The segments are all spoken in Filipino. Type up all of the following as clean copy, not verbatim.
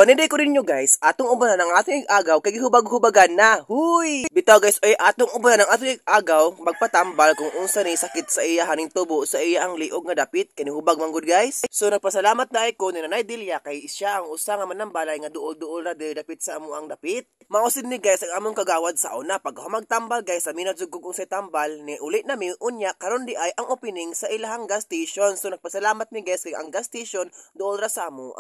Paniday ko rin nyo guys, atong ubanan ang ating agaw kay hubag-hubagan na. Huy! Bitaw guys, ay atong ubanan ang ating agaw magpatambal kung unsa ni sakit sa iya haning tubo sa iya ang liog nga dapit kani hubag manggod guys. So nagpasalamat na ako ni Nanay Delia kay siya ang usa nga manambalay nga duol-duol na dili dapit sa amo ang dapit. Maosid ni guys ang among kagawad sa una pag magtambal guys sa minadjud kung sa tambal ni uli na mi unya karon di ay ang opening sa ilahang gas station. So nagpasalamat ni guys kay ang gas station duol ra sa amo.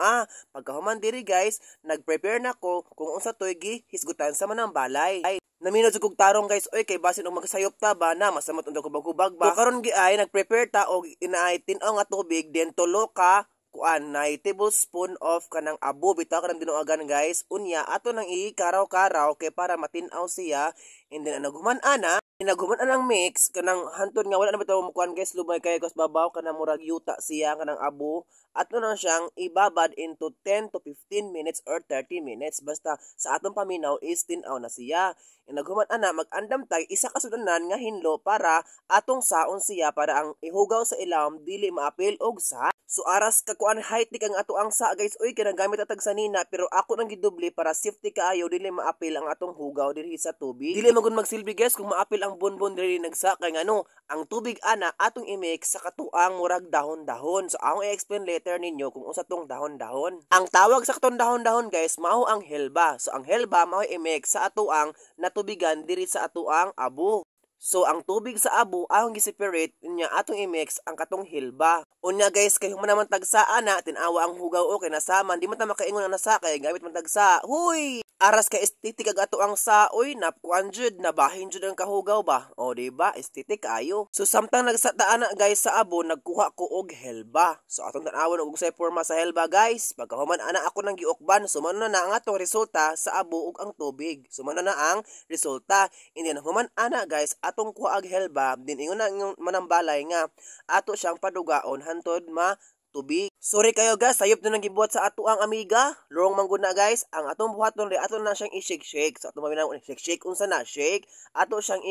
Pagkahuman diri guys, nag-prepare na ko kung unsa toy gihisgutan sa manambalay. Naminod sa kog tarong guys, oy kay basin og magsayop ta ba na masamot unta kubag-hubag ba. So, karon gi ay nag-prepare ta og inaay tin-aw nga tubig den tulo ka kuan na tablespoon of kanang abo bitaw kanang dinuagan guys. Unya ato nang ikaraw-karaw kay para matinaw siya and then naghuman ana ang mix kanang hantod nga wala na bitaw mo kuan guys lumay kay kas babaw kanang murag yuta siya kanang abo. Ato na siyang ibabad into 10 to 15 minutes or 30 minutes. Basta sa atong paminaw is tinaw na siya. Naghuman ana mag-andam tay isa ka sudanan nga hinlo para atong saon siya para ang ihugaw sa ilawom dili maapil og sa. So aras ka kuan height ni kang ato ang sa guys. Uy kanang gamit atag sanina pero ako nang gidubli para safety kaayo dili maapil ang atong hugaw diri sa tubig. Dili magud magsilbi guys kung maapil ang bonbon diri nagsa kay ngano ang tubig ana atong i-mix sa katuang murag dahon-dahon. So akong i-explain later ninyo kung unsa tong dahon-dahon. Ang tawag sa katong dahon-dahon guys mao ang helba. So ang helba mao i-mix sa atuang natubigan diri sa atuang abo. So ang tubig sa abo ahong gi-separate niya atong i-mix ang katong helba. Unya guys kay human naman tagsa ana tinawa ang hugaw o kay nasaman di man ta makaingon ang nasa kay gamit man tagsa. Huy! Aras kay estetik ag ato ang saoy na kuanjud na bahin jud ang kahugaw ba. O di ba estetik ayo. So samtang nagsadaan na guys sa abo nagkuha ko og helba. So atong tan-awon og usay porma sa helba guys. Pagkahuman ana ako nang giukban sumano na ang atong resulta sa abo ug ang tubig. Sumano na ang resulta. Indi na human ana guys atong kuha og helba din ingon na manambalay nga ato siyang padugaon hantod tubig. Sorry kayo guys, sayop na nang gibuhat sa ato ang amiga. Lorong manggod na guys, ang atong buhaton ri ato na siyang i-shake-shake. So ato maminaw shake-shake unsa na shake. Ato siyang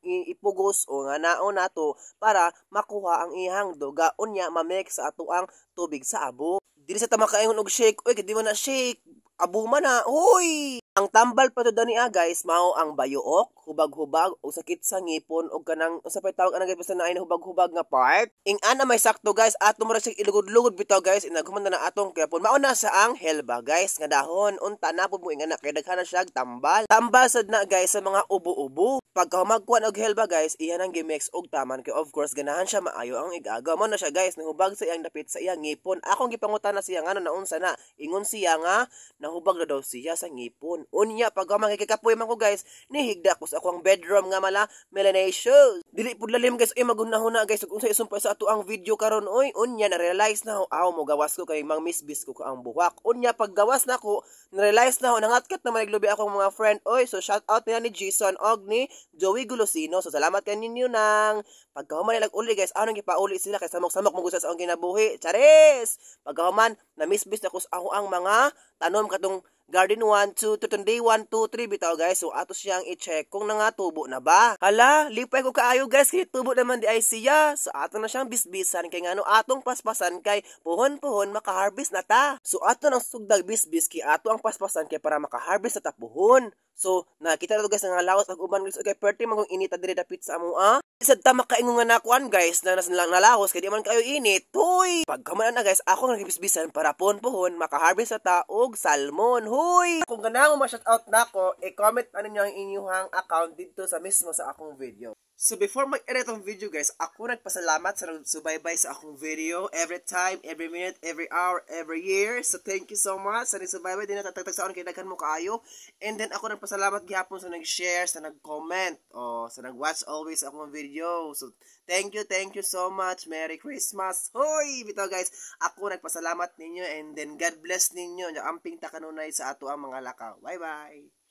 ipugos o nga naon nato para makuha ang ihang duga unya ma-mix sa ato ang tubig sa abo. Dili sa tama kaingon og shake, oy kay di man na shake. Abo man na, uy! Ang tambal pa to dani guys, mao ang bayuok, hubag-hubag o sakit sa ngipon o kanang usa pay tawag ana guys na ay hubag-hubag nga part. Ing ana may sakto guys, ato mo ra sig ilugod-lugod bitaw guys, inaghuman na atong kaya pon mao na sa ang helba guys nga dahon unta na pud mo ingana kay daghan na siya tambal. Tambal sad na guys sa mga ubo-ubo. Pagka magkuan og helba guys, iyan ang gi-mix og taman kay of course ganahan siya maayo ang igagaw. Mo na siya guys, nahubag sa iyang dapit sa iyang ngipon. Akong gipangutan na siya ngano na unsa na. Ingon siya nga nahubag na daw siya sa ngipon. Unya pagka makikikapoy man ko guys, nihigda ko sa akong bedroom nga mala melanation. Dili pud lalim guys, ay magunahuna guys ug unsa isumpay sa ato ang video karon oy. Unya na realize na aw mo gawas ko kay mang misbis ko ang buhak. Unya pag gawas na ko, na-realize na nangatkat na maniglubi akong mga friend oy. So shout out nila ni Jason og ni Joey Gulosino. So salamat kaninyo nang pagkahuman nila uli guys, anong gipauli sila kay samok-samok mo gusto sa akong kinabuhi. Charis! Pagkahuman na misbis na ko sa ako ang mga tanom katong Garden 1, 2, day 1, 2, 3 bitaw guys. So ato siyang i-check kung tubo na ba. Hala, lipay ko kaayo guys kay tubo naman di ay siya. So ato na siyang bisbisan kay ngano atong paspasan kay puhon-puhon maka-harvest na ta. So ato nang sugdag bisbis kay ato ang paspasan kay para maka-harvest na ta puhon. So nakita na to guys nga lawas ag uban guys okay perti man kung inita diri dapit sa amo Isad ta makaingon nga nakuan guys na nalahos kay di man kayo init. Huy! Pagkaman na guys, ako nga nagibisbisan para pohon-pohon maka-harvest sa ta og salmon. Huy! Kung ganahan mo ma-shoutout nako, i-comment ano niyo ang inyong account dito sa mismo sa akong video. So before mag-edit ang video guys, ako nagpasalamat sa nagsubaybay sa akong video every time, every minute, every hour, every year. So thank you so much sa nagsubaybay din natatagtag sa kay daghan mo kaayo. And then ako nagpasalamat gihapon sa nag-share, sa nag-comment, o sa nag-watch always akong video. So thank you so much. Merry Christmas. Hoy! Bitaw guys, ako nagpasalamat ninyo and then God bless ninyo. Amping ta kanunay sa ato ang mga lakaw. Bye-bye.